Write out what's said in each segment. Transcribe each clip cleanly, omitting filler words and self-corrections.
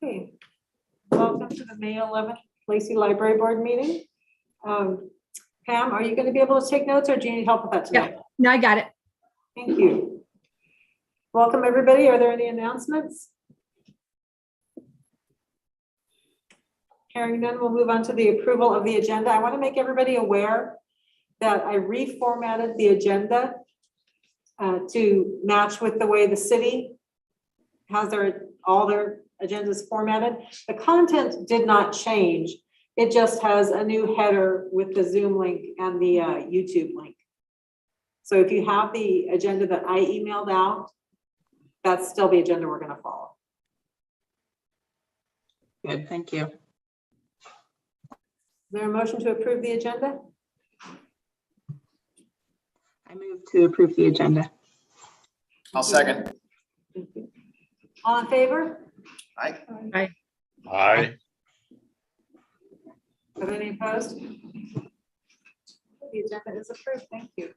Okay. Welcome to the May 11th Lacey Library Board meeting. Pam, are you going to be able to take notes or do you need help with that tonight? Yeah, no, I got it. Thank you. Welcome, everybody. Are there any announcements? Hearing none, we'll move on to the approval of the agenda. I want to make everybody aware that I reformatted the agenda to match with the way the city has all their agendas formatted. The content did not change. It just has a new header with the Zoom link and the YouTube link. So if you have the agenda that I emailed out, that's still the agenda we're going to follow. Good, thank you. Is there a motion to approve the agenda? I move to approve the agenda. I'll second. Thank you. All in favor? Aye. Aye. Aye. Are there any opposed? The agenda is approved. Thank you.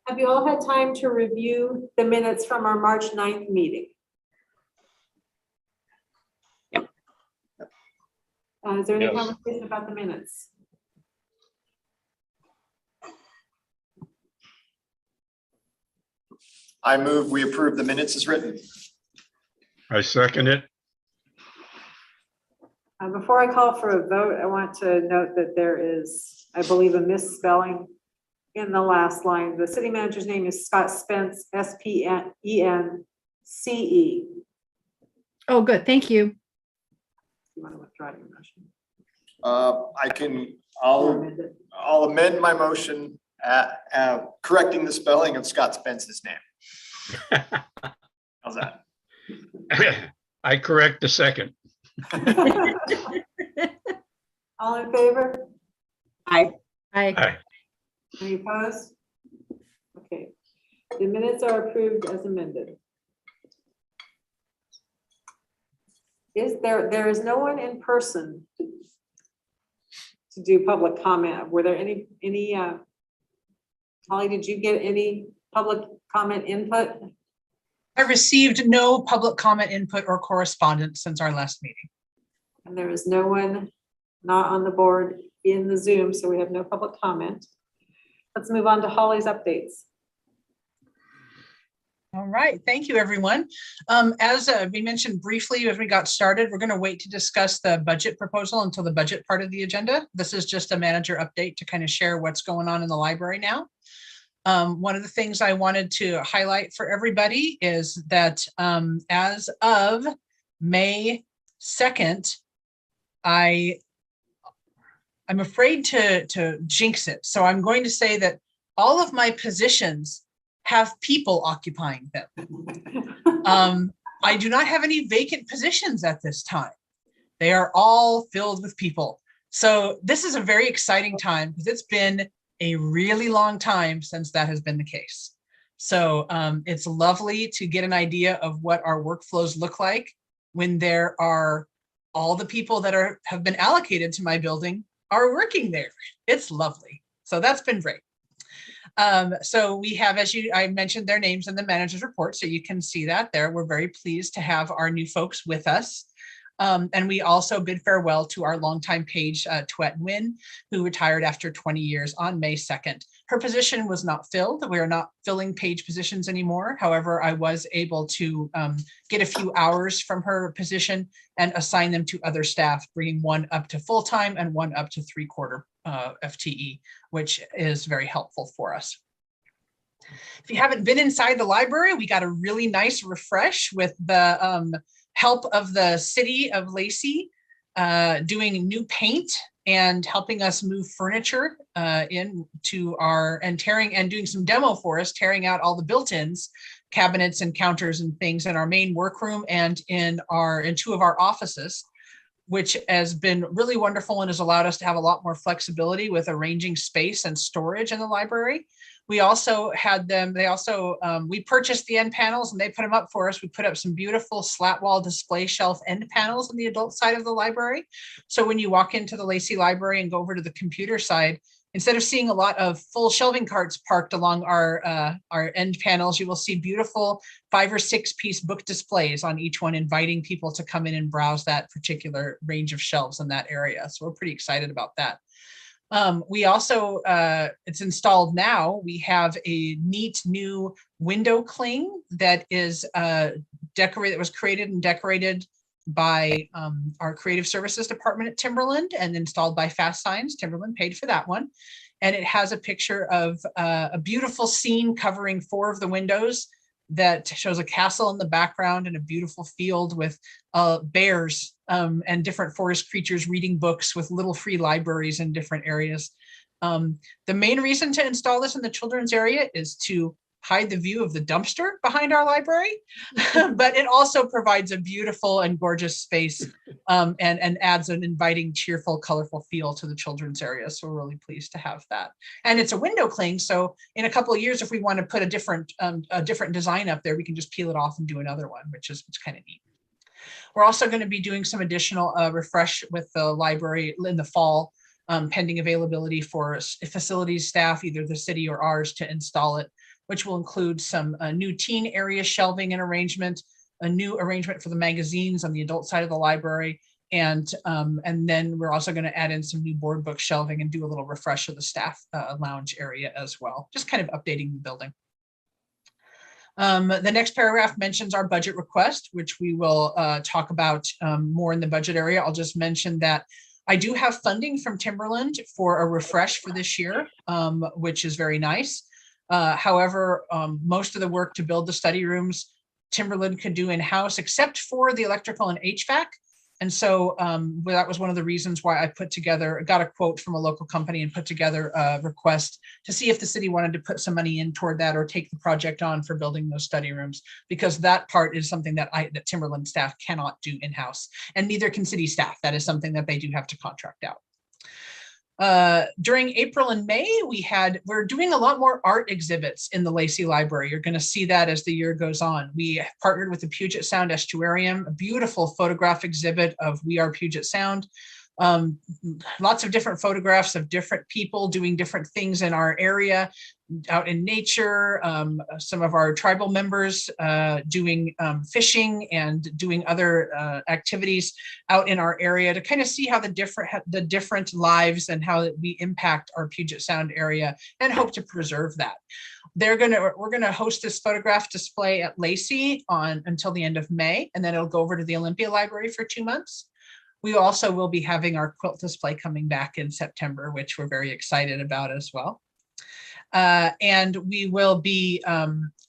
Have you all had time to review the minutes from our March 9th meeting? Yep. Is there any Yes. conversation about the minutes? I move we approve the minutes as written. I second it. Before I call for a vote, I want to note that there is, I believe, a misspelling in the last line. The city manager's name is Scott Spence, Spence. Oh, good. Thank you. You want to withdraw your motion? I'll Amend it. amend my motion correcting the spelling of Scott Spence's name. How's that? I correct the second. All in favor? Aye. Aye. Aye. Any opposed? Okay, the minutes are approved as amended. There is no one in person to do public comment. Were there any, Holly, did you get any public comment input? I received no public comment input or correspondence since our last meeting. And there is no one not on the board in the Zoom, so we have no public comment. Let's move on to Holly's updates. All right, thank you, everyone. As we mentioned briefly as we got started, we're going to wait to discuss the budget proposal until the budget part of the agenda. This is just a manager update to kind of share what's going on in the library now. One of the things I wanted to highlight for everybody is that as of May 2nd, I'm afraid to jinx it. So I'm going to say that all of my positions have people occupying them. I do not have any vacant positions at this time. They are all filled with people. So this is a very exciting time because it's been a really long time since that has been the case. So it's lovely to get an idea of what our workflows look like when there are all the people that have been allocated to my building are working there. It's lovely. So that's been great. So we have, I mentioned their names in the manager's report, so you can see that there. We're very pleased to have our new folks with us. And we also bid farewell to our longtime page, Tuet Nguyen, who retired after 20 years on May 2nd. Her position was not filled. We are not filling page positions anymore. However, I was able to get a few hours from her position and assign them to other staff, bringing one up to full-time and one up to 3/4 FTE, which is very helpful for us. If you haven't been inside the library, we got a really nice refresh with the help of the city of Lacey doing new paint and helping us move furniture into and doing some demo for us, tearing out all the built-ins, cabinets and counters and things in our main workroom and in two of our offices, which has been really wonderful and has allowed us to have a lot more flexibility with arranging space and storage in the library. We also had them, we purchased the end panels and they put them up for us. We put up some beautiful slat wall display shelf end panels on the adult side of the library. So when you walk into the Lacey Library and go over to the computer side, instead of seeing a lot of full shelving carts parked along our end panels, you will see beautiful 5 or 6 piece book displays on each one, inviting people to come in and browse that particular range of shelves in that area. So we're pretty excited about that. We also, it's installed now, we have a neat new window cling that is decorated, that was created and decorated by our creative services department at Timberland and installed by Fast Signs. Timberland paid for that one. And it has a picture of a beautiful scene covering 4 of the windows that shows a castle in the background and a beautiful field with bears and different forest creatures reading books with little free libraries in different areas. The main reason to install this in the children's area is to hide the view of the dumpster behind our library, but it also provides a beautiful and gorgeous space and adds an inviting, cheerful, colorful feel to the children's area. So we're really pleased to have that. And it's a window cling. So in a couple of years, if we want to put a different design up there, we can just peel it off and do another one, which is kind of neat. We're also going to be doing some additional refresh with the library in the fall, pending availability for facilities staff, either the city or ours, to install it, which will include some new teen area shelving and arrangement, a new arrangement for the magazines on the adult side of the library. And then we're also going to add in some new board book shelving and do a little refresh of the staff lounge area as well, just kind of updating the building. The next paragraph mentions our budget request, which we will talk about more in the budget area. I'll just mention that I do have funding from Timberland for a refresh for this year, which is very nice. However, most of the work to build the study rooms, Timberland could do in-house, except for the electrical and HVAC. And so that was one of the reasons why I got a quote from a local company and put together a request to see if the city wanted to put some money in toward that or take the project on for building those study rooms, because that part is something that Timberland staff cannot do in-house, and neither can city staff. That is something that they do have to contract out. During April and May, we're doing a lot more art exhibits in the Lacey Library. You're going to see that as the year goes on. We partnered with the Puget Sound Estuarium, a beautiful photograph exhibit of We Are Puget Sound. Lots of different photographs of different people doing different things in our area, out in nature. Some of our tribal members doing fishing and doing other activities out in our area to kind of see how the different lives and how we impact our Puget Sound area, and hope to preserve that. We're gonna host this photograph display at Lacey until the end of May, and then it'll go over to the Olympia Library for 2 months. We also will be having our quilt display coming back in September, which we're very excited about as well. And we will be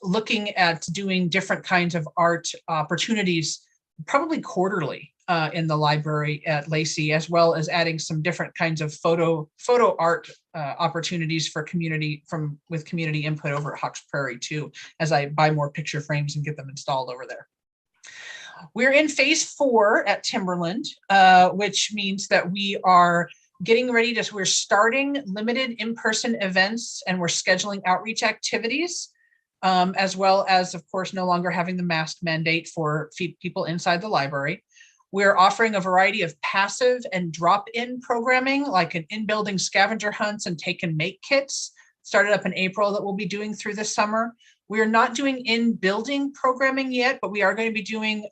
looking at doing different kinds of art opportunities, probably quarterly in the library at Lacey, as well as adding some different kinds of photo art opportunities for with community input over at Hawks Prairie too, as I buy more picture frames and get them installed over there. We're in phase 4 at Timberland, which means that we are getting ready we're starting limited in-person events, and we're scheduling outreach activities, as well as, of course, no longer having the mask mandate for people inside the library. We're offering a variety of passive and drop-in programming, like an in-building scavenger hunts and take and make kits, started up in April, that we'll be doing through the summer. We are not doing in-building programming yet, but we are going to be doing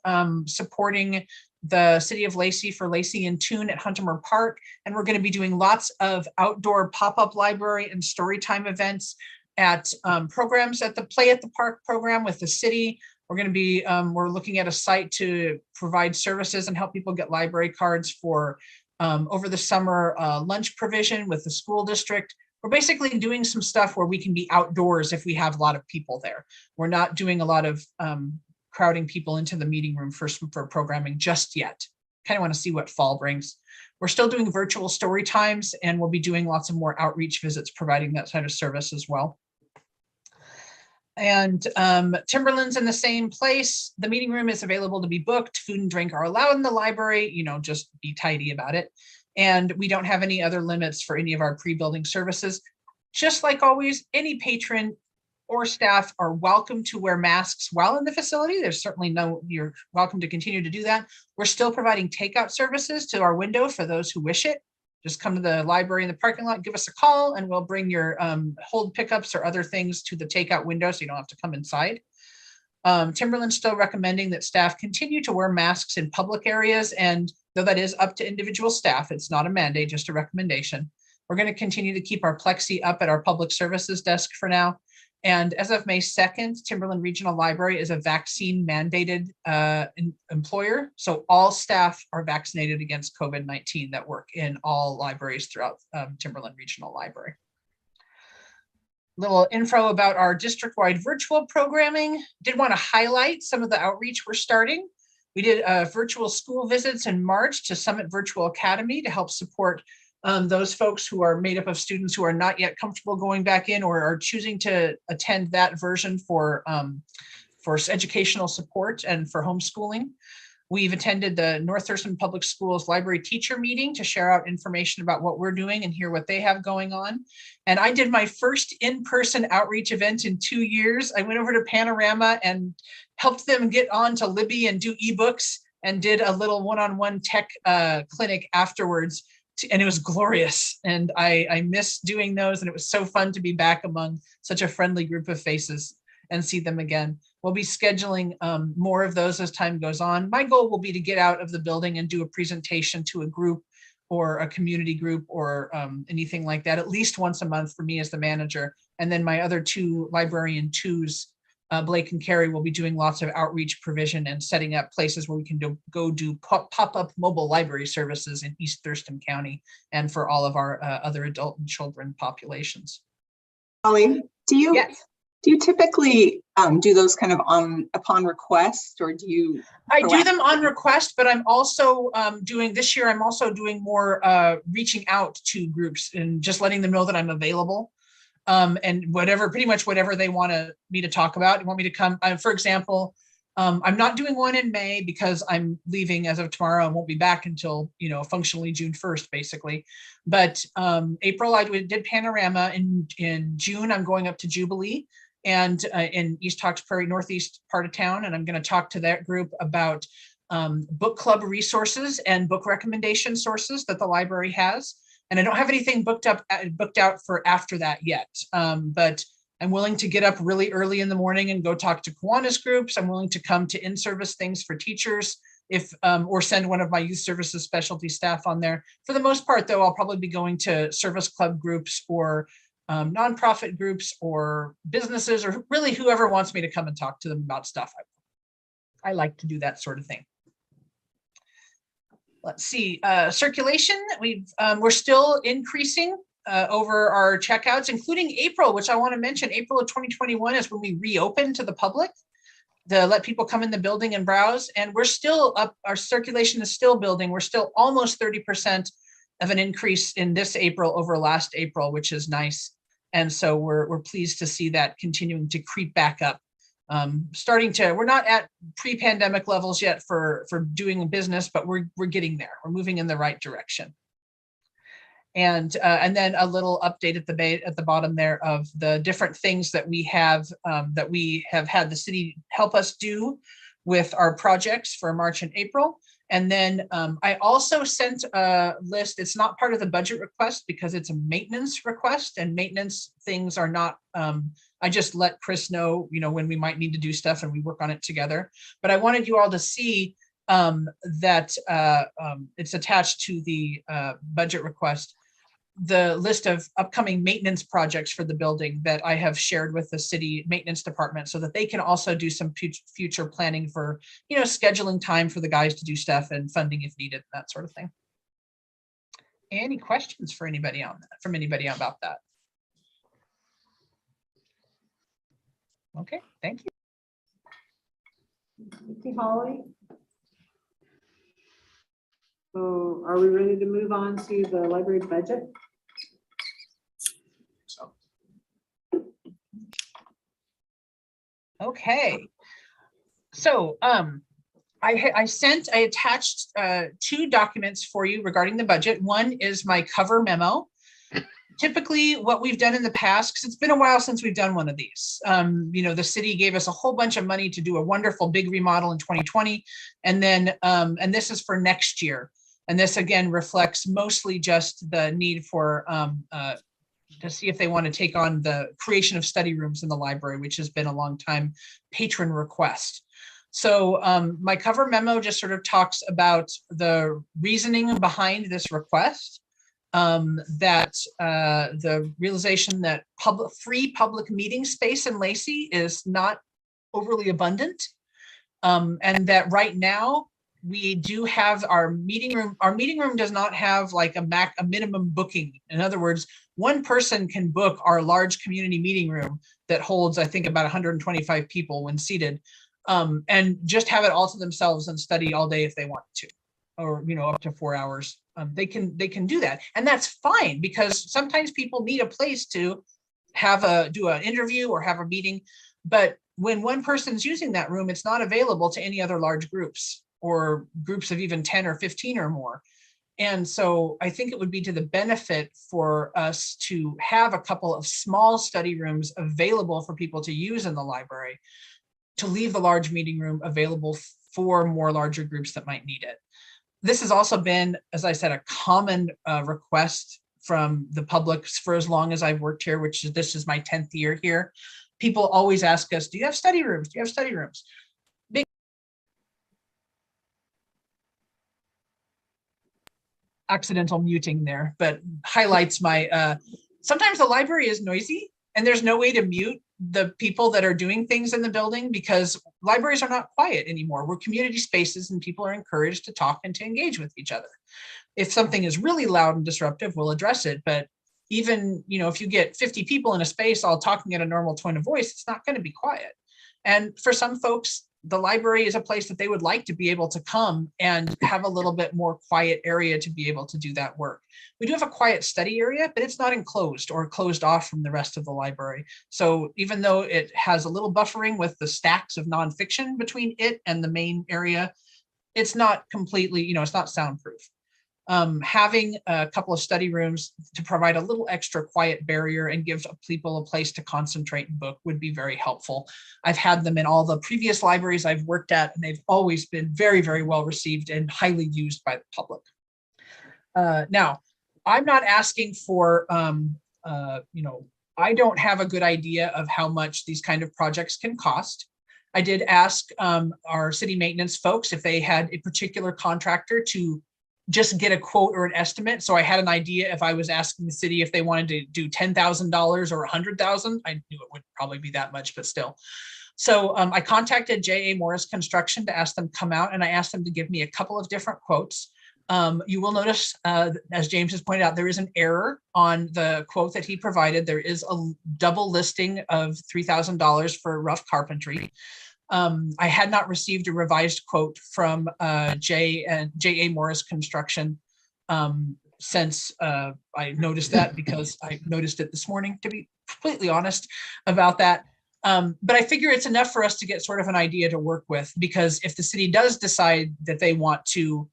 supporting the City of Lacey for Lacey in Tune at Huntermore Park. And we're going to be doing lots of outdoor pop-up library and story time events at programs at the Play at the Park program with the city. We're going to be, we're looking at a site to provide services and help people get library cards for over the summer lunch provision with the school district. We're basically doing some stuff where we can be outdoors if we have a lot of people there. We're not doing a lot of crowding people into the meeting room for programming just yet. Kind of want to see what fall brings. We're still doing virtual story times, and we'll be doing lots of more outreach visits, providing that kind of service as well. And Timberland's in the same place. The meeting room is available to be booked. Food and drink are allowed in the library. You know, just be tidy about it. And we don't have any other limits for any of our pre-building services. Just like always, any patron or staff are welcome to wear masks while in the facility. There's certainly you're welcome to continue to do that. We're still providing takeout services to our window for those who wish it. just come to the library in the parking lot, give us a call, and we'll bring your hold pickups or other things to the takeout window so you don't have to come inside. Timberland's still recommending that staff continue to wear masks in public areas, and though that is up to individual staff, it's not a mandate, just a recommendation. We're going to continue to keep our plexi up at our public services desk for now. And as of May 2nd, Timberland Regional Library is a vaccine mandated employer. So all staff are vaccinated against COVID-19 that work in all libraries throughout Timberland Regional Library. Little info about our district-wide virtual programming. Did want to highlight some of the outreach we're starting. We did virtual school visits in March to Summit Virtual Academy to help support those folks who are made up of students who are not yet comfortable going back in or are choosing to attend that version for educational support and for homeschooling. We've attended the North Thurston Public Schools Library Teacher Meeting to share out information about what we're doing and hear what they have going on. And I did my first in-person outreach event in 2 years. I went over to Panorama and helped them get on to Libby and do ebooks and did a little one-on-one tech clinic afterwards. And it was glorious. And I miss doing those. And it was so fun to be back among such a friendly group of faces and see them again. We'll be scheduling more of those as time goes on. My goal will be to get out of the building and do a presentation to a group or a community group or anything like that, at least once a month for me as the manager. And then my other two librarian twos, Blake and Carrie, will be doing lots of outreach provision and setting up places where we can go do pop-up mobile library services in East Thurston County and for all of our other adult and children populations. Holly, Yes. do you typically do those kind of upon request, or do you? I do them on request, but I'm also this year, I'm also doing more reaching out to groups and just letting them know that I'm available. And pretty much whatever they want me to talk about, want me to come. For example, I'm not doing one in May because I'm leaving as of tomorrow. I won't be back until, functionally June 1st, basically. But April, I did Panorama. In June, I'm going up to Jubilee and in East Hawks Prairie, northeast part of town. And I'm going to talk to that group about book club resources and book recommendation sources that the library has. And I don't have anything booked out for after that yet, but I'm willing to get up really early in the morning and go talk to Kiwanis groups. I'm willing to come to in-service things for teachers or send one of my youth services specialty staff on there. For the most part, though, I'll probably be going to service club groups or nonprofit groups or businesses or really whoever wants me to come and talk to them about stuff. I like to do that sort of thing. Let's see, circulation, we're still increasing over our checkouts, including April, which I want to mention. April of 2021 is when we reopened to the public to let people come in the building and browse. And we're still up, our circulation is still building. We're still almost 30% of an increase in this April over last April, which is nice. And so we're pleased to see that continuing to creep back up. We're not at pre-pandemic levels yet for doing business, but we're getting there. We're moving in the right direction. And then a little update at the bottom there of the different things that we have had the city help us do with our projects for March and April. And then I also sent a list. It's not part of the budget request because it's a maintenance request, and maintenance things are not, I just let Chris know, when we might need to do stuff and we work on it together. But I wanted you all to see that it's attached to the budget request, the list of upcoming maintenance projects for the building that I have shared with the city maintenance department so that they can also do some future planning for, scheduling time for the guys to do stuff and funding if needed, that sort of thing. Any questions for anybody on that, from anybody about that? Okay, thank you. Thank you, Holly. So are we ready to move on to the library budget? Okay, so I attached 2 documents for you regarding the budget. One is my cover memo. Typically what we've done in the past, because it's been a while since we've done one of these, the city gave us a whole bunch of money to do a wonderful big remodel in 2020. And then, and this is for next year. And this again reflects mostly just the need for to see if they want to take on the creation of study rooms in the library, which has been a long time patron request. So my cover memo just sort of talks about the reasoning behind this request, that the realization that free public meeting space in Lacey is not overly abundant, and that right now we do have our meeting room. Our meeting room does not have like a minimum booking. In other words, one person can book our large community meeting room that holds, I think, about 125 people when seated, and just have it all to themselves and study all day if they want to, or up to 4 hours. They can do that, and that's fine, because sometimes people need a place to do an interview or have a meeting. But when one person's using that room, it's not available to any other large groups or groups of even 10 or 15 or more. And so I think it would be to the benefit for us to have a couple of small study rooms available for people to use in the library, to leave the large meeting room available for more larger groups that might need it. This has also been, as I said, a common request from the public for as long as I've worked here, this is my 10th year here. People always ask us, do you have study rooms? Do you have study rooms? Accidental muting there, but highlights my, sometimes the library is noisy and there's no way to mute the people that are doing things in the building, because libraries are not quiet anymore. We're community spaces and people are encouraged to talk and to engage with each other. If something is really loud and disruptive, we'll address it. But even, if you get 50 people in a space all talking at a normal tone of voice, it's not going to be quiet. And for some folks, the library is a place that they would like to be able to come and have a little bit more quiet area to be able to do that work. We do have a quiet study area, but it's not enclosed or closed off from the rest of the library. So even though it has a little buffering with the stacks of nonfiction between it and the main area, it's not completely, it's not soundproof. Having a couple of study rooms to provide a little extra quiet barrier and give people a place to concentrate and book would be very helpful. I've had them in all the previous libraries I've worked at, and they've always been very, very well received and highly used by the public. Now, I'm not asking for, I don't have a good idea of how much these kind of projects can cost. I did ask our city maintenance folks if they had a particular contractor to just get a quote or an estimate. So I had an idea if I was asking the city if they wanted to do $10,000 or $100,000. I knew it would probably be that much, but still. So I contacted J.A. Morris Construction to ask them to come out, and I asked them to give me a couple of different quotes. You will notice, as James has pointed out, there is an error on the quote that he provided. There is a double listing of $3,000 for rough carpentry. I had not received a revised quote from J.A. Morris Construction since I noticed that, because I noticed it this morning, to be completely honest about that. But I figure it's enough for us to get sort of an idea to work with, because if the city does decide that they want to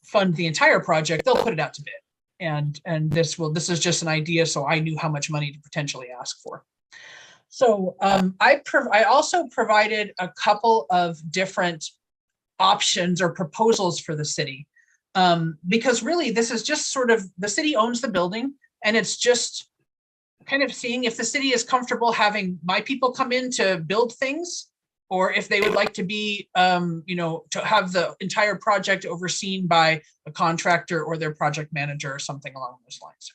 fund the entire project, they'll put it out to bid. And this is just an idea, so I knew how much money to potentially ask for. So I also provided a couple of different options or proposals for the city, because really this is just sort of, the city owns the building, and it's just kind of seeing if the city is comfortable having my people come in to build things, or if they would like to be, to have the entire project overseen by a contractor or their project manager or something along those lines.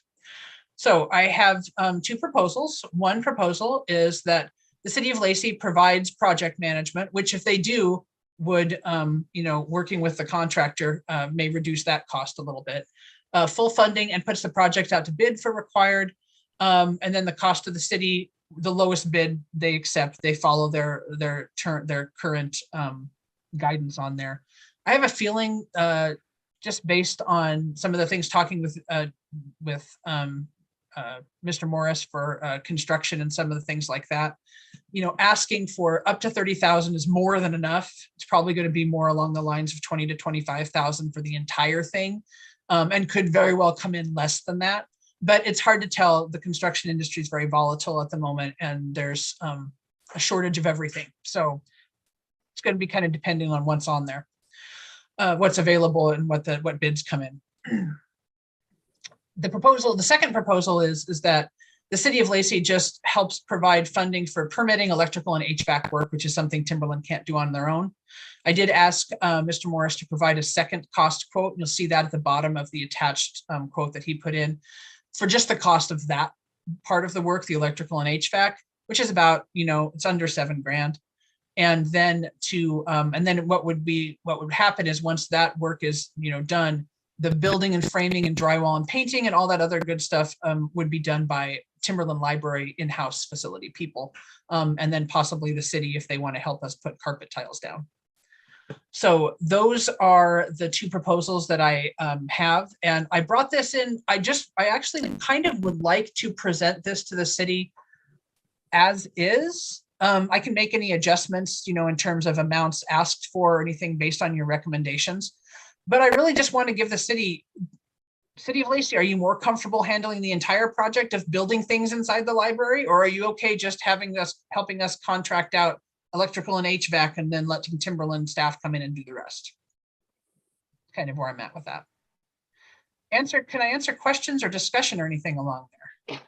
So I have two proposals. One proposal is that the city of Lacey provides project management, which if they do would, working with the contractor may reduce that cost a little bit. Full funding, and puts the project out to bid for required. And then the cost of the city, the lowest bid they accept, they follow their current guidance on there. I have a feeling, just based on some of the things talking with Mr. Morris for construction and some of the things like that, asking for up to 30,000 is more than enough. It's probably going to be more along the lines of 20 to 25,000 for the entire thing, and could very well come in less than that. But it's hard to tell. The construction industry is very volatile at the moment, and there's a shortage of everything. So it's going to be kind of depending on what's on there. what's available and what bids come in. The second proposal is that the city of Lacey just helps provide funding for permitting electrical and HVAC work, which is something Timberland can't do on their own. I did ask Mr. Morris to provide a second cost quote. You'll see that at the bottom of the attached quote that he put in for just the cost of that part of the work, the electrical and HVAC, which is about, it's under $7,000. And then what would happen is once that work is, done, the building and framing and drywall and painting and all that other good stuff would be done by Timberland Library in-house facility people. And then possibly the city if they want to help us put carpet tiles down. So those are the two proposals that I have. And I brought this in, I actually kind of would like to present this to the city as is. I can make any adjustments, in terms of amounts asked for or anything based on your recommendations. But I really just want to give the city of Lacey, are you more comfortable handling the entire project of building things inside the library? Or are you okay just helping us contract out electrical and HVAC and then letting Timberland staff come in and do the rest? Kind of where I'm at with that. Can I answer questions or discussion or anything along there?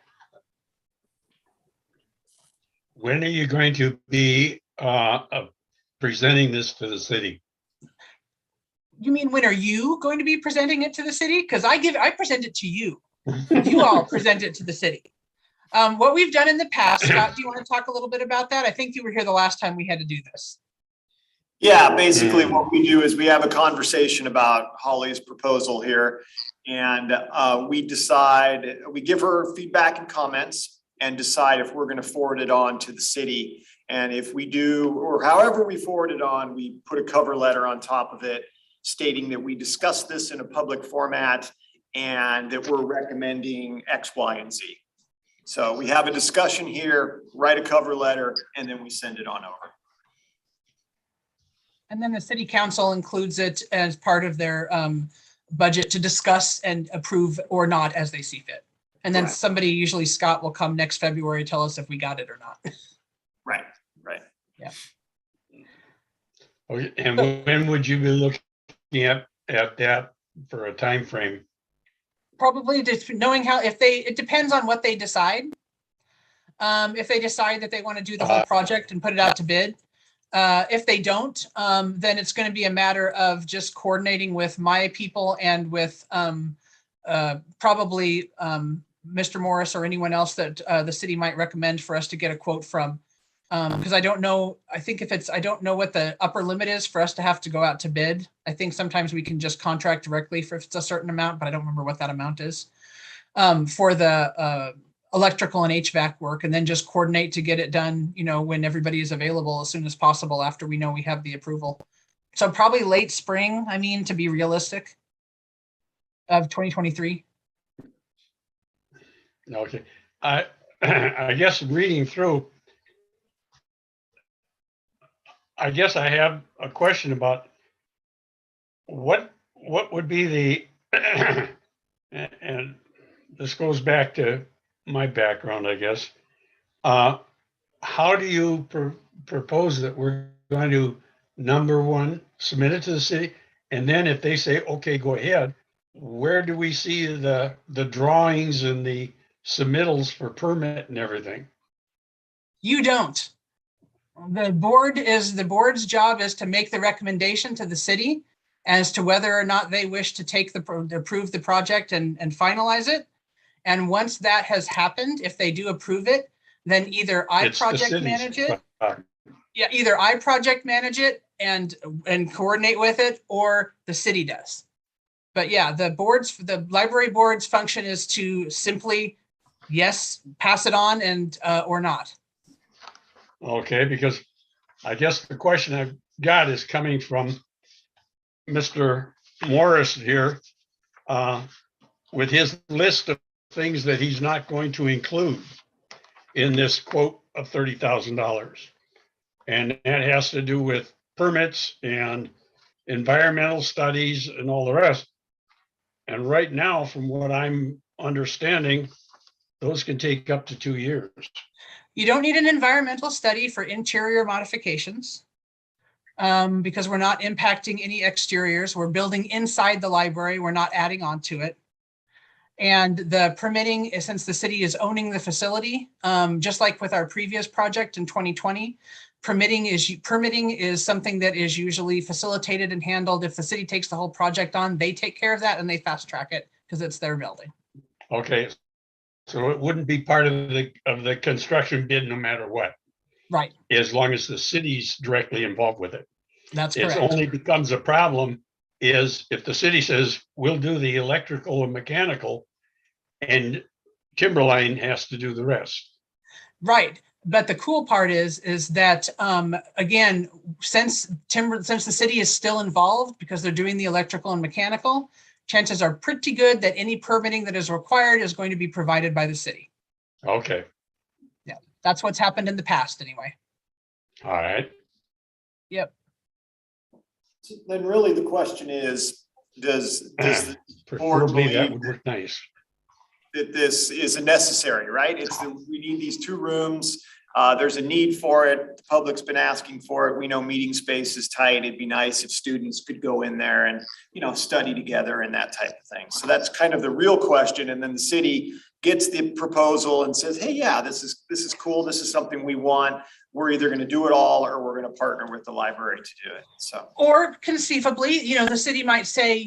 When are you going to be presenting this to the city? You mean when are you going to be presenting it to the city? Because I present it to you. You all present it to the city. What we've done in the past, Scott, do you want to talk a little bit about that? I think you were here the last time we had to do this. Yeah, basically what we do is we have a conversation about Holly's proposal here, and we give her feedback and comments and decide if we're going to forward it on to the city. And if we do, or however we forward it on, we put a cover letter on top of it stating that we discussed this in a public format and that we're recommending X, Y, and Z. So we have a discussion here, write a cover letter, and then we send it on over. And then the city council includes it as part of their budget to discuss and approve or not as they see fit. And then Correct. somebody, usually Scott, will come next February, tell us if we got it or not. Right. Yeah. Okay, and when would you be looking at that for a time frame? Probably just knowing it depends on what they decide. If they decide that they want to do the whole project and put it out to bid. If they don't, then it's going to be a matter of just coordinating with my people and with probably Mr. Morris or anyone else that the city might recommend for us to get a quote from. Because I don't know, I don't know what the upper limit is for us to have to go out to bid. I think sometimes we can just contract directly if it's a certain amount, but I don't remember what that amount is for the electrical and HVAC work, and then just coordinate to get it done, when everybody is available as soon as possible after we know we have the approval. So probably late spring, to be realistic, of 2023. Okay, I guess reading through, I guess I have a question about what would be the, and this goes back to my background, I guess. How do you propose that we're going to, number one, submit it to the city? And then if they say, okay, go ahead, where do we see the drawings and the submittals for permit and everything? You don't. The board's job is to make the recommendation to the city as to whether or not they wish to approve the project and finalize it. And once that has happened, if they do approve it, then either I project manage it. Yeah, either I project manage it and coordinate with it, or the city does. But yeah, the library board's function is to simply, yes, pass it on and or not. Okay, because I guess the question I've got is coming from Mr. Morris here with his list of things that he's not going to include in this quote of $30,000. And that has to do with permits and environmental studies and all the rest. And right now, from what I'm understanding, those can take up to 2 years. You don't need an environmental study for interior modifications. because we're not impacting any exteriors. We're building inside the library. We're not adding on to it. And the permitting, since the city is owning the facility, just like with our previous project in 2020, permitting is something that is usually facilitated and handled. If the city takes the whole project on, they take care of that and they fast track it because it's their building. Okay. So it wouldn't be part of the construction bid no matter what, Right, as long as the city's directly involved with it. that's It correct. only becomes a problem is if the city says, we'll do the electrical and mechanical and Timberline has to do the rest. Right. But the cool part is that, again, since the city is still involved because they're doing the electrical and mechanical, chances are pretty good that any permitting that is required is going to be provided by the city. Okay, That's what's happened in the past anyway. all right. Yep. Then really the question is, does the Preferably that believe would work nice. that this is necessary, right? We need these 2 rooms. There's a need for it. The public's been asking for it. We know meeting space is tight. It'd be nice if students could go in there and, study together and that type of thing. So that's kind of the real question. And then the city gets the proposal and says, hey, yeah, this is cool. This is something we want. We're either going to do it all or we're going to partner with the library to do it. So, Or conceivably, the city might say,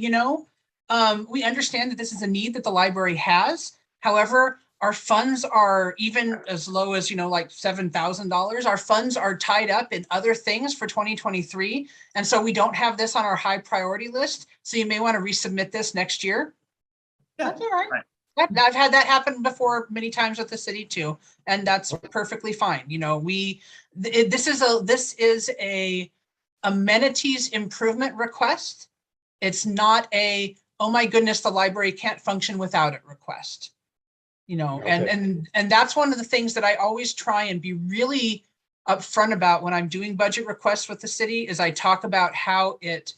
we understand that this is a need that the library has. However, our funds are even as low as, like $7,000. Our funds are tied up in other things for 2023. And so we don't have this on our high priority list. So you may want to resubmit this next year. yeah, That's all right. right. I've had that happen before many times with the city too. And that's perfectly fine. This is a amenities improvement request. It's not a, oh my goodness, the library can't function without it request. Okay. And that's one of the things that I always try and be really upfront about when I'm doing budget requests with the city is I talk about how it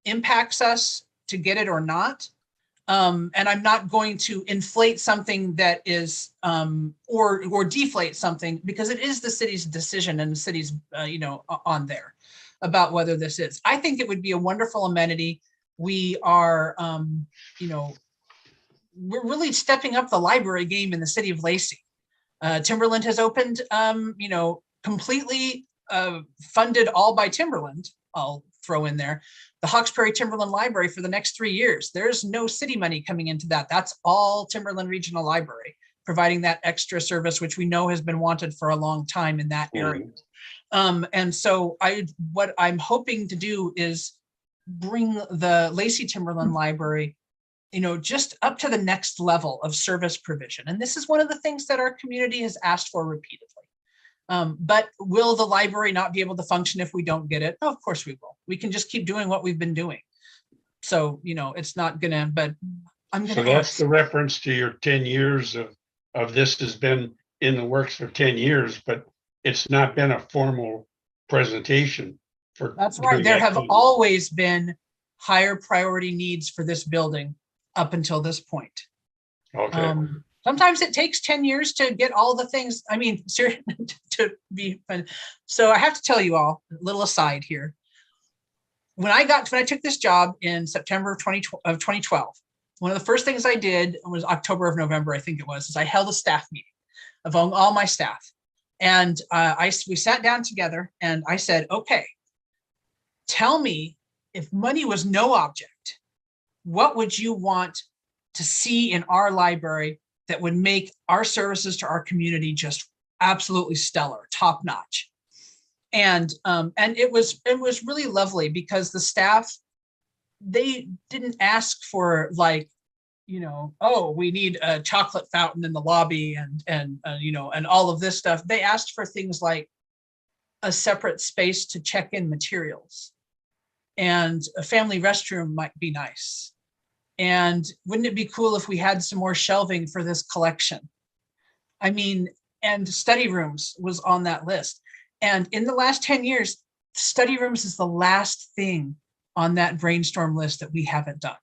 impacts us to get it or not. And I'm not going to inflate something that is or deflate something because it is the city's decision and the city's on there about whether this is. I think it would be a wonderful amenity. We are we're really stepping up the library game in the city of Lacey. Timberland has opened, completely funded all by Timberland. I'll throw in there the Hawkesbury Timberland Library for the next 3 years. There's no city money coming into that. That's all Timberland Regional Library, providing that extra service, which we know has been wanted for a long time in that area. And so what I'm hoping to do is bring the Lacey Timberland Library just up to the next level of service provision. And this is one of the things that our community has asked for repeatedly. But will the library not be able to function if we don't get it? Oh, of course we will. We can just keep doing what we've been doing. So, it's not gonna, but I'm gonna. So that's the reference to your 10 years of this has been in the works for 10 years, but it's not been a formal presentation for. That's right. There have always been higher priority needs for this building up until this point. Okay. Sometimes it takes 10 years to get all the things. I mean, seriously, to be fun. So I have to tell you all a little aside here. When I took this job in September of 2012, one of the first things I did was November, I think it was, is I held a staff meeting of all my staff. And we sat down together and I said, okay, tell me if money was no object, what would you want to see in our library that would make our services to our community just absolutely stellar, top notch? And it was really lovely because the staff, they didn't ask for like, oh, we need a chocolate fountain in the lobby and all of this stuff. They asked for things like a separate space to check in materials, and a family restroom might be nice. And wouldn't it be cool if we had some more shelving for this collection? I mean, and study rooms was on that list. And in the last 10 years, study rooms is the last thing on that brainstorm list that we haven't done.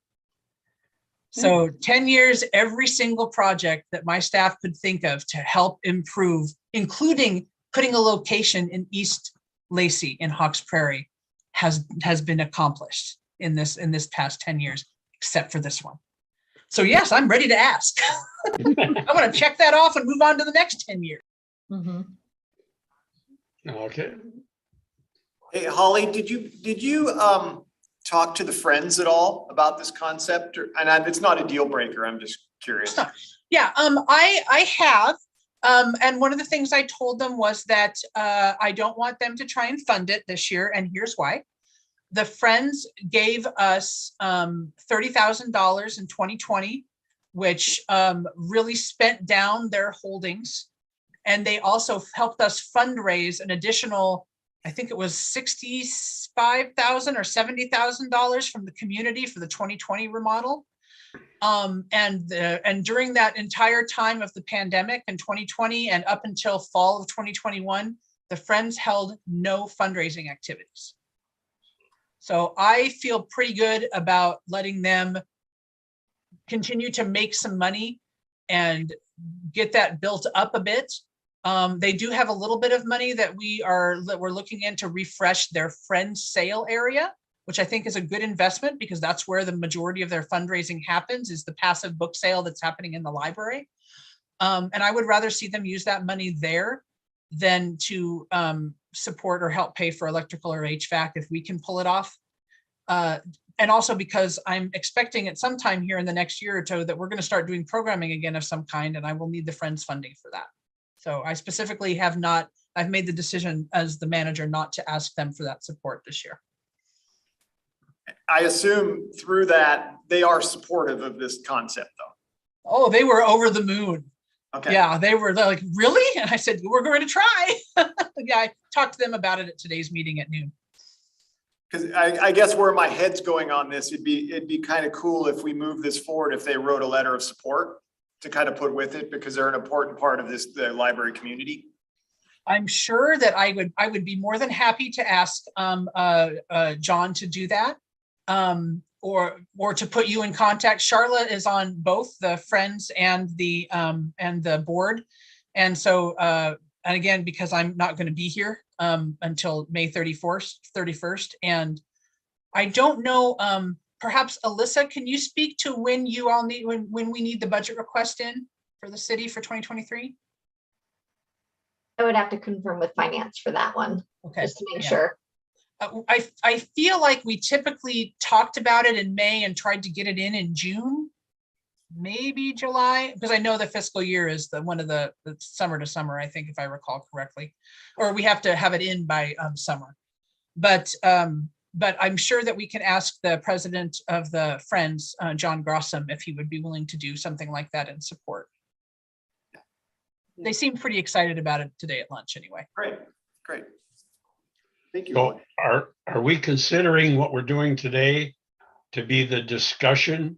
So 10 years, every single project that my staff could think of to help improve, including putting a location in East Lacey in Hawkes Prairie, has been accomplished in this past 10 years, except for this one. So yes, I'm ready to ask. I want to check that off and move on to the next 10 years. Okay. Hey, Holly, did you talk to the Friends at all about this concept? It's not a deal breaker. I'm just curious. Yeah, I have. And one of the things I told them was that I don't want them to try and fund it this year, and here's why. The Friends gave us $30,000 in 2020, which really spent down their holdings. And they also helped us fundraise an additional, I think it was $65,000 or $70,000 from the community for the 2020 remodel. And during that entire time of the pandemic in 2020 and up until fall of 2021, the Friends held no fundraising activities. So I feel pretty good about letting them continue to make some money and get that built up a bit. They do have a little bit of money that we're looking in to refresh their Friends sale area, which I think is a good investment because that's where the majority of their fundraising happens, is the passive book sale that's happening in the library. And I would rather see them use that money there than to support or help pay for electrical or HVAC if we can pull it off. And also because I'm expecting at some time here in the next year or so that we're going to start doing programming again of some kind, and I will need the Friends funding for that. So I specifically I've made the decision as the manager not to ask them for that support this year. I assume through that, they are supportive of this concept though. Oh, they were over the moon. Okay. Yeah, they're like, really? And I said, we're going to try. Yeah, I talked to them about it at today's meeting at noon. Because I guess where my head's going on this, it'd be kind of cool if we move this forward, if they wrote a letter of support to kind of put with it, because they're an important part of the library community. I'm sure that I would be more than happy to ask John to do that, or to put you in contact. Charlotte is on both the Friends and the board, and so and again, because I'm not going to be here until May 31st, and I don't know. Perhaps Alyssa, can you speak to when we need the budget request in for the city for 2023? I would have to confirm with finance for that one, Okay, just to make yeah. sure. I feel like we typically talked about it in May and tried to get it in June, maybe July, because I know the fiscal year is one of the summer to summer, I think, if I recall correctly, or we have to have it in by summer. But I'm sure that we can ask the president of the Friends, John Grossum, if he would be willing to do something like that in support. They seemed pretty excited about it today at lunch anyway. Great. Thank you. So are we considering what we're doing today to be the discussion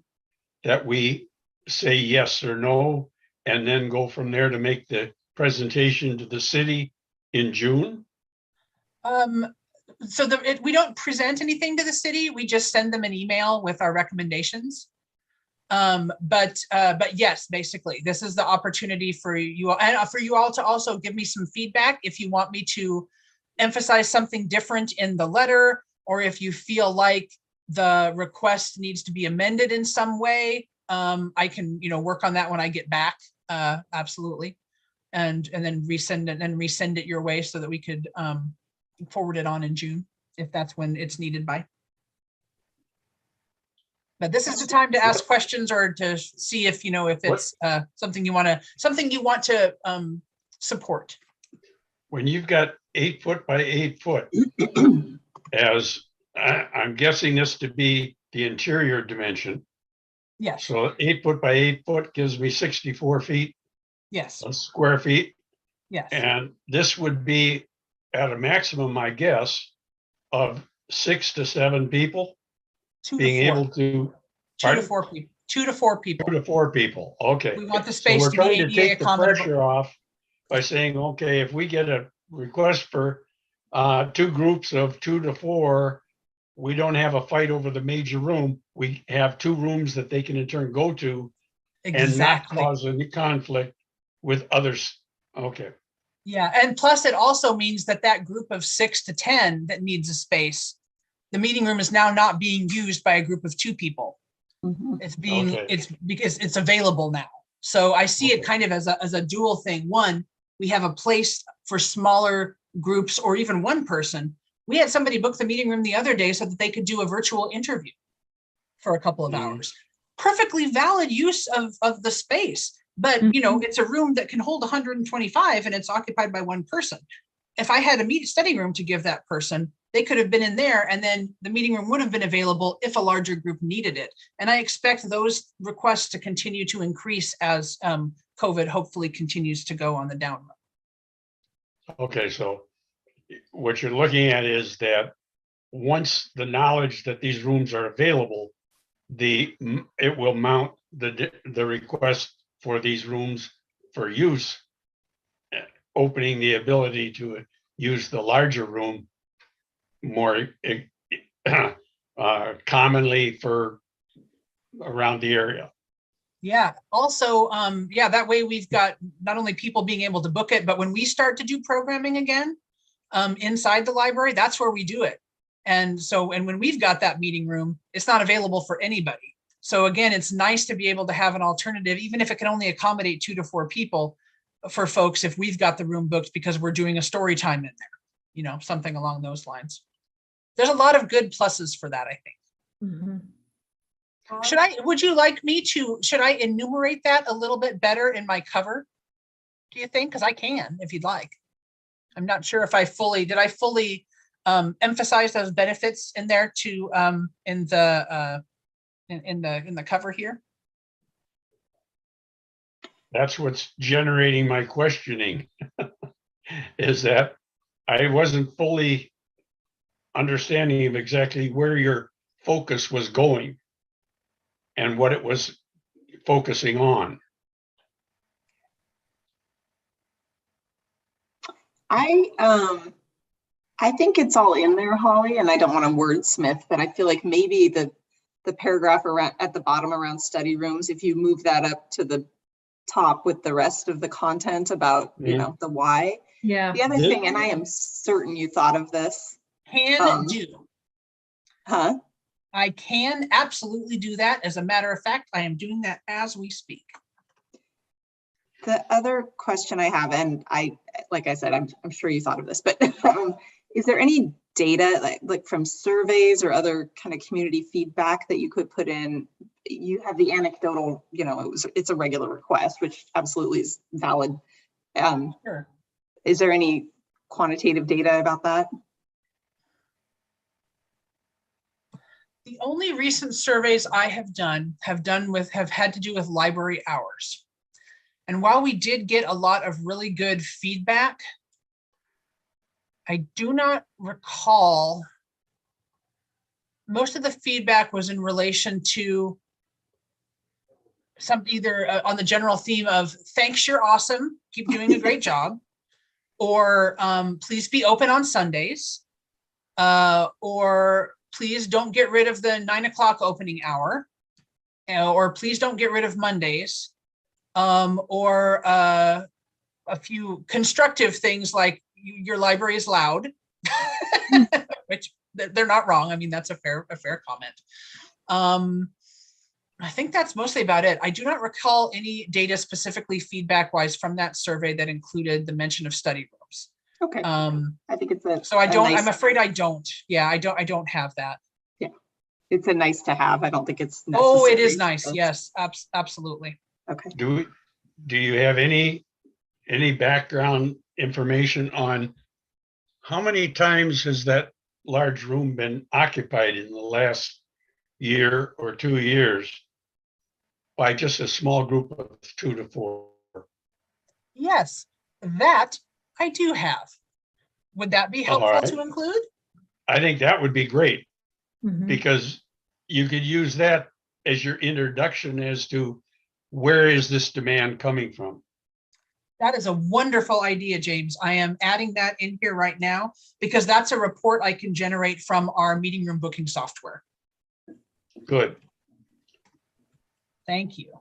that we say yes or no, and then go from there to make the presentation to the city in June? So we don't present anything to the city. We just send them an email with our recommendations. But yes, basically, this is the opportunity for you all, and for you all to also give me some feedback if you want me to emphasize something different in the letter, or if you feel like the request needs to be amended in some way. I can, work on that when I get back. Absolutely. And then resend it your way so that we could forward it on in June, if that's when it's needed by. But this is the time to ask questions or to see if, if it's something you want to support. When you've got 8 foot by 8 foot, as I'm guessing this to be the interior dimension. Yes. So 8 foot by 8 foot gives me 64 feet. Yes. Square feet. Yes. And this would be at a maximum, I guess, of 6 to 7 people being able to. 2 to 4 people. 2 to 4 people. 2 to 4 people. Okay. We want the So space we're to be trying to ADA take the accommodable. pressure off by saying, okay, if we get a request for 2 groups of 2 to 4, we don't have a fight over the major room. We have 2 rooms that they can in turn go to and not Exactly. cause any conflict with others. Okay. Yeah, and plus it also means that group of 6 to 10 that needs a space the meeting room is now not being used by a group of 2 people. Mhm. It's being, Okay. it's because it's available now. So I see it Okay. kind of as a dual thing. One, we have a place for smaller groups or even one person. We had somebody book the meeting room the other day so that they could do a virtual interview for a couple of Mhm. hours. Perfectly valid use of the space. But, you know, it's a room that can hold 125 and it's occupied by one person. If I had a study room to give that person, they could have been in there and then the meeting room would have been available if a larger group needed it. And I expect those requests to continue to increase as COVID hopefully continues to go on the down road. Okay, so what you're looking at is that once the knowledge that these rooms are available, it will mount the request for these rooms for use, opening the ability to use the larger room more commonly for around the area. Yeah, also, yeah, that way we've got not only people being able to book it, but when we start to do programming again, inside the library, that's where we do it. And so, and when we've got that meeting room, it's not available for anybody. So again, it's nice to be able to have an alternative, even if it can only accommodate 2 to 4 people for folks, if we've got the room booked because we're doing a story time in there, you know, something along those lines. There's a lot of good pluses for that, I think. Would you like me to, should I enumerate that a little bit better in my cover? Do you think? Because I can, if you'd like. I'm not sure if did I fully emphasize those benefits in there to in the cover here? That's what's generating my questioning, is that I wasn't fully understanding of exactly where your focus was going and what it was focusing on. I think it's all in there, Holly, and I don't want to wordsmith, but I feel like maybe the paragraph around at the bottom around study rooms, if you move that up to the top with the rest of the content about, you Mhm. know, the why. Yeah. The other thing, and I am certain you thought of this, Can do. huh? I can absolutely do that. As a matter of fact, I am doing that as we speak. The other question I have, and like I said, I'm sure you thought of this, but is there any data like from surveys or other kind of community feedback that you could put in? You have the anecdotal, you know, it's a regular request, which absolutely is valid. Sure. Is there any quantitative data about that? The only recent surveys I have had to do with library hours. And while we did get a lot of really good feedback, I do not recall, most of the feedback was in relation to either on the general theme of thanks, you're awesome, keep doing a great job, or please be open on Sundays, or please don't get rid of the 9 o'clock opening hour, or please don't get rid of Mondays. Or a few constructive things like your library is loud, which they're not wrong. I mean, that's a fair comment. I think that's mostly about it. I do not recall any data specifically feedback wise from that survey that included the mention of study rooms. Okay. I think it's so I don't, nice, I'm afraid I don't. Yeah, I don't have that. yeah, it's a nice to have. I don't think it's necessary. Oh, it is nice. Yes, absolutely. Okay. Do you have any background information on how many times has that large room been occupied in the last year or 2 years by just a small group of 2 to 4? Yes, that I do have. Would that be All helpful right. to include? I think that would be great, Mhm. because you could use that as your introduction as to where is this demand coming from? That is a wonderful idea, James. I am adding that in here right now because that's a report I can generate from our meeting room booking software. Good. Thank you.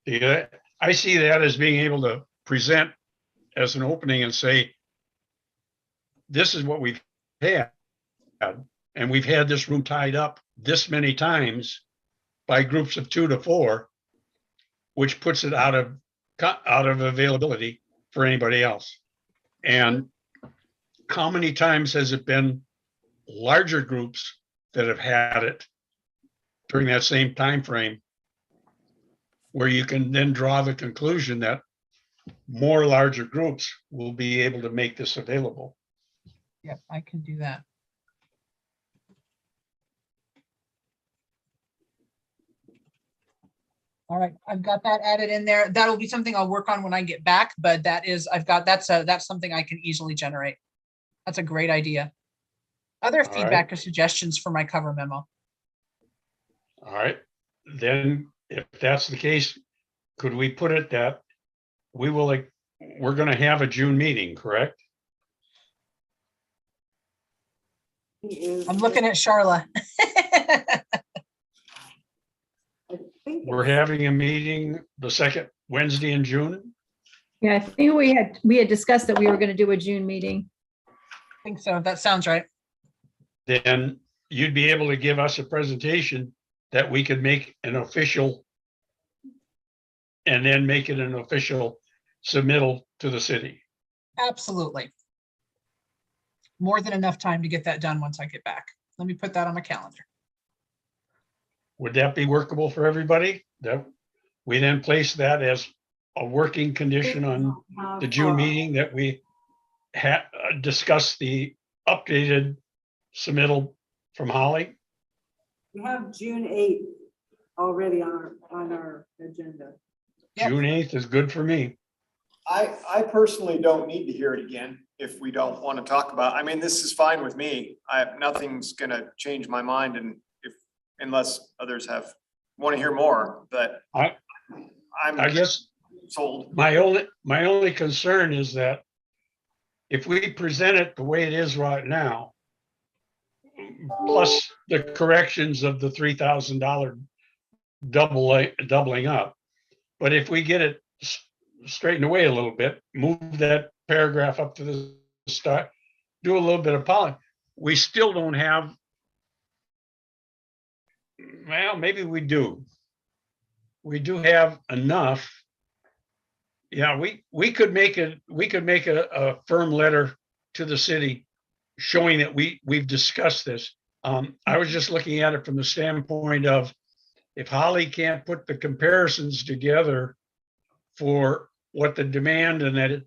Yeah, I see that as being able to present as an opening and say, this is what we've had. And we've had this room tied up this many times by groups of 2 to 4, which puts it out of availability for anybody else. And how many times has it been larger groups that have had it during that same time frame, where you can then draw the conclusion that more larger groups will be able to make this available? Yep, I can do that. All right, I've got that added in there. That'll be something I'll work on when I get back, but that's something I can easily generate. That's a great idea. Other All feedback or suggestions for my cover memo? All right, then if that's the case, could we put it that we're gonna have a June meeting, correct? He is- I'm looking at Charla. I think We're it's- having a meeting the second Wednesday in June. Yeah, I think we had discussed that we were going to do a June meeting. I think so. That sounds right. Then you'd be able to give us a presentation that we could make an official and then make it an official submittal to the city. Absolutely. More than enough time to get that done once I get back. Let me put that on my calendar. Would that be workable for everybody? That we then place that as a working condition on the June meeting, that we discuss the updated submittal from Holly? We have June 8th already on our agenda. Yep. June 8th is good for me. I personally don't need to hear it again if we don't want to talk about, I mean, this is fine with me. Nothing's gonna change my mind, and unless others want to hear more, but I I'm guess sold. my only concern is that if we present it the way it is right now, plus the corrections of the $3,000 doubling up, but if we get it straightened away a little bit, move that paragraph up to the start, do a little bit of polishing, we still don't have, well, maybe we do. We do have enough. Yeah, we could make a firm letter to the city showing that we've discussed this. I was just looking at it from the standpoint of, if Holly can't put the comparisons together for what the demand and that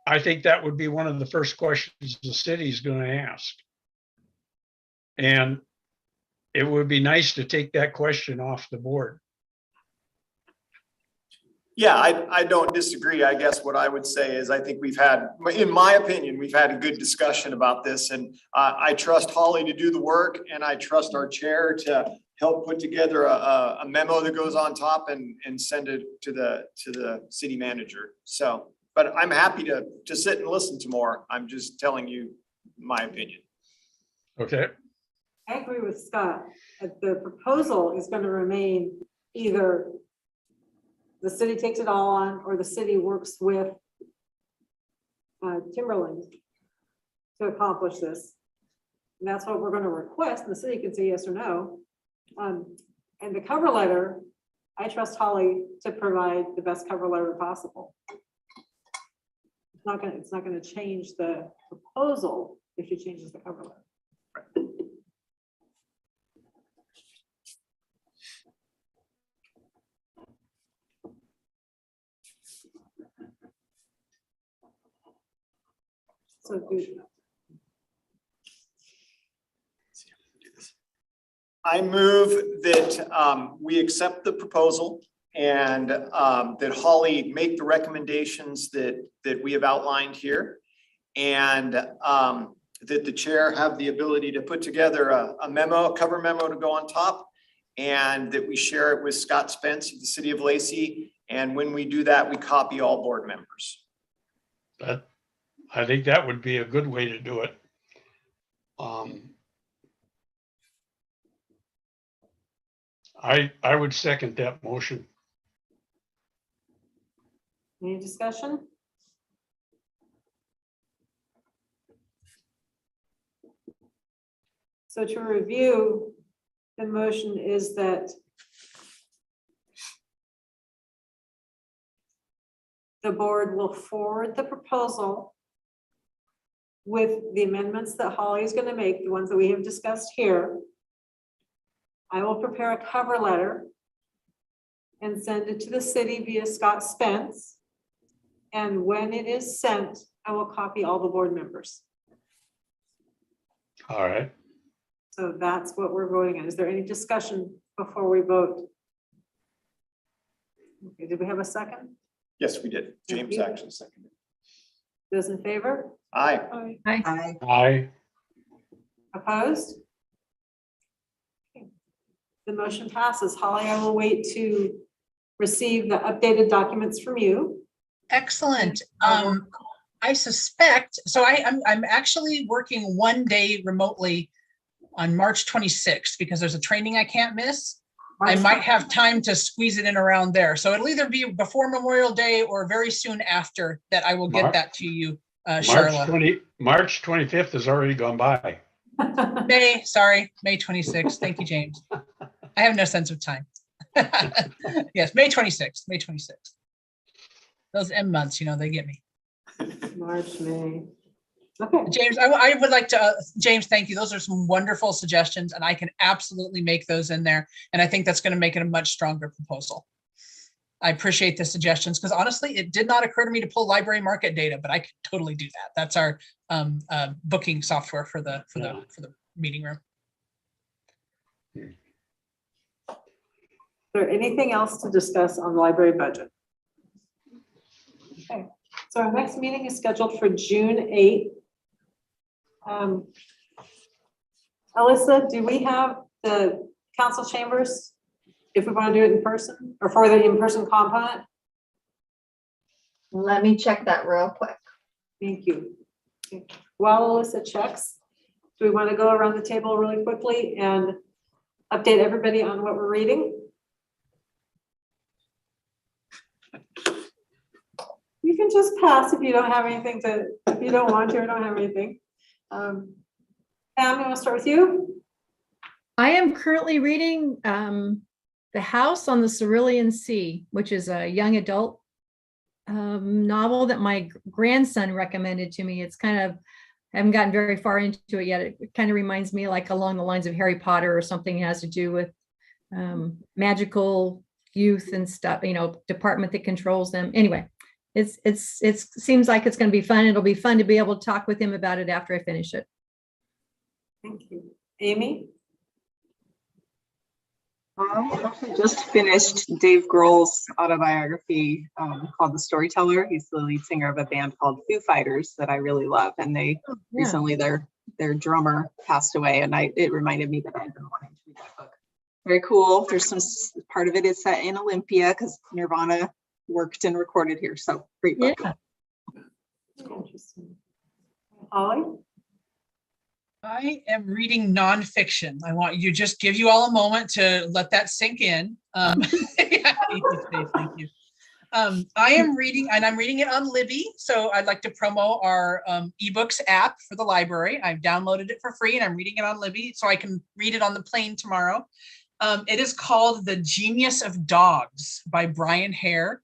I think that would be one of the first questions the city's going to ask. And it would be nice to take that question off the board. Yeah, I don't disagree. I guess what I would say is I think in my opinion, we've had a good discussion about this, and I trust Holly to do the work, and I trust our chair to help put together a memo that goes on top and send it to the city manager. So, but I'm happy to sit and listen to more. I'm just telling you my opinion. Okay, I agree with Scott. The proposal is going to remain either the city takes it all on, or the city works with Timberland to accomplish this. And that's what we're going to request. And the city can say yes or no. And the cover letter, I trust Holly to provide the best cover letter possible. It's not going to change the proposal if she changes the cover letter. So good. I move that we accept the proposal and that Holly make the recommendations that we have outlined here. And that the chair have the ability to put together a cover memo to go on top, and that we share it with Scott Spence of the city of Lacey. And when we do that, we copy all board members. I think that would be a good way to do it. I would second that motion. Any discussion? So to review, the motion is that the board will forward the proposal with the amendments that Holly is going to make, the ones that we have discussed here. I will prepare a cover letter and send it to the city via Scott Spence. And when it is sent, I will copy all the board members. All right. So that's what we're voting on. Is there any discussion before we vote? Okay, did we have a second? Yes, we did. Thank James you. actually seconded. Those in favor? Aye. Aye. Opposed? Okay. The motion passes. Holly, I will wait to receive the updated documents from you. Excellent. I suspect, so I'm actually working one day remotely on March 26th because there's a training I can't miss. I might have time to squeeze it in around there. So it'll either be before Memorial Day or very soon after that I will get that to you, Charlotte. March 25th has already gone by. May 26th. Thank you, James. I have no sense of time. Yes, May 26th, May 26th. Those M months, they get me. March, May. Okay. James, I would like to, James, thank you. Those are some wonderful suggestions and I can absolutely make those in there. And I think that's going to make it a much stronger proposal. I appreciate the suggestions because honestly, it did not occur to me to pull library market data, but I could totally do that. That's our booking software for the meeting room. Is there anything else to discuss on the library budget? Okay, so our next meeting is scheduled for June 8th. Alyssa, do we have the council chambers if we want to do it in person or for the in-person component? Let me check that real quick. Thank you. Okay. While Alyssa checks, do we want to go around the table really quickly and update everybody on what we're reading? You can just pass if you don't have anything to, if you don't want to or don't have anything. Pam, you want to start with you? I am currently reading The House on the Cerulean Sea, which is a young adult novel that my grandson recommended to me. It's kind of, I haven't gotten very far into it yet. It kind of reminds me like along the lines of Harry Potter or something. It has to do with magical youth and stuff, department that controls them. Anyway, it seems like it's going to be fun. It'll be fun to be able to talk with him about it after I finish it. Thank you. Amy? I actually just finished Dave Grohl's autobiography called The Storyteller. He's the lead singer of a band called Foo Fighters that I really love. And they recently, their drummer passed away. And it reminded me that I've been wanting to read that book. Very cool. There's some part of it is set in Olympia because Nirvana worked and recorded here. So great book. Yeah. Interesting. Holly? I am reading nonfiction. I want you just give you all a moment to let that sink in. Yeah, thank you. I am reading, and I'm reading it on Libby. So I'd like to promo our ebooks app for the library. I've downloaded it for free and I'm reading it on Libby so I can read it on the plane tomorrow. It is called The Genius of Dogs by Brian Hare.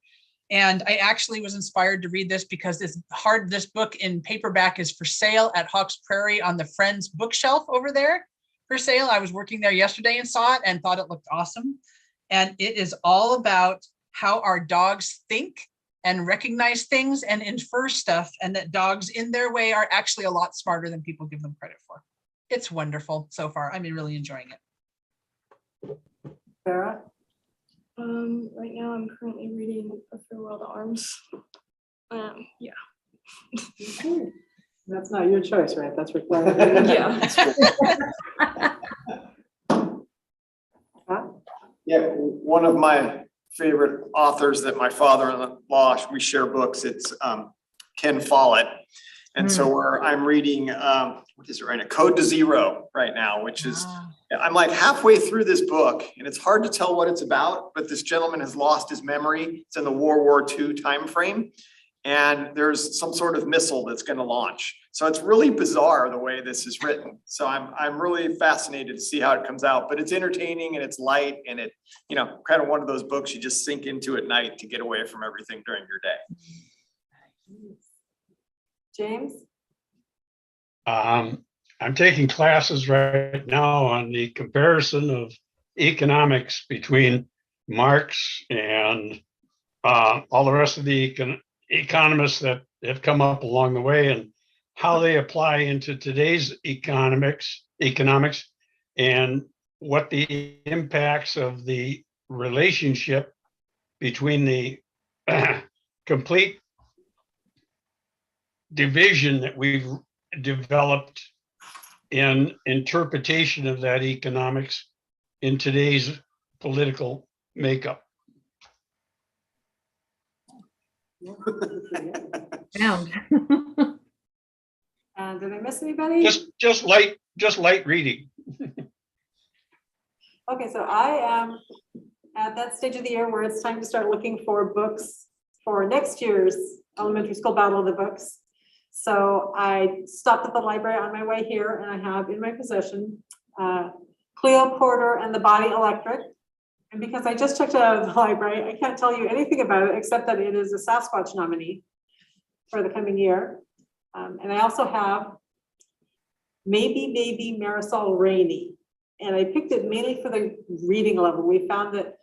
And I actually was inspired to read this because this book in paperback is for sale at Hawks Prairie on the Friends bookshelf over there for sale. I was working there yesterday and saw it and thought it looked awesome. And it is all about how our dogs think and recognize things and infer stuff, and that dogs in their way are actually a lot smarter than people give them credit for. It's wonderful so far. I'm really enjoying it. Sarah? Right now I'm currently reading A Farewell to Arms. Yeah. Okay. That's not your choice, right? That's required. Yeah. Yeah, one of my favorite authors that my father-in-law, we share books, it's Ken Follett. And so I'm reading, what is it right now? Code to Zero right now, which is, I'm like halfway through this book and it's hard to tell what it's about, but this gentleman has lost his memory. It's in the World War II timeframe. and there's some sort of missile that's gonna launch. So it's really bizarre the way this is written. So I'm really fascinated to see how it comes out, but it's entertaining and it's light and it, you know, kind of one of those books you just sink into at night to get away from everything during your day. James? I'm taking classes right now on the comparison of economics between Marx and all the rest of the economists that have come up along the way and how they apply into today's economics, and what the impacts of the relationship between the complete division that we've developed in interpretation of that economics in today's political makeup. Found. Did I miss anybody? Just light reading. Okay, so I am at that stage of the year where it's time to start looking for books for next year's elementary school battle of the books. So I stopped at the library on my way here and I have in my possession Cleo Porter and the Body Electric. And because I just checked it out of the library, I can't tell you anything about it except that it is a Sasquatch nominee for the coming year. And I also have Maybe Marisol Rainey. And I picked it mainly for the reading level. We found that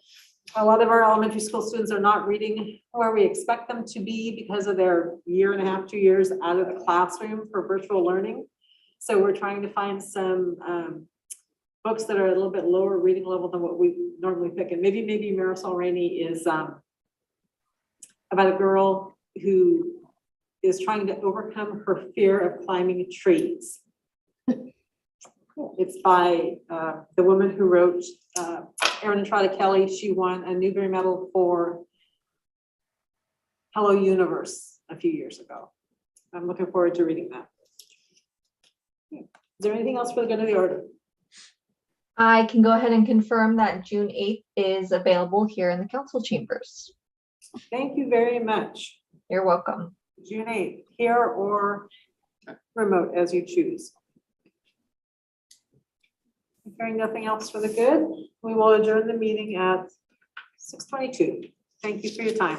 a lot of our elementary school students are not reading where we expect them to be because of their 1.5 to 2 years out of the classroom for virtual learning. So we're trying to find some books that are a little bit lower reading level than what we normally pick. And maybe Marisol Rainey is about a girl who is trying to overcome her fear of climbing trees. It's by the woman who wrote Erin Entrada Kelly. She won a Newbery Medal for Hello Universe a few years ago. I'm looking forward to reading that. Is there anything else for the good of the order? I can go ahead and confirm that June 8th is available here in the council chambers. Thank you very much. You're welcome. June 8th, here or remote as you choose. Hearing nothing else for the good, we will adjourn the meeting at 6:22. Thank you for your time.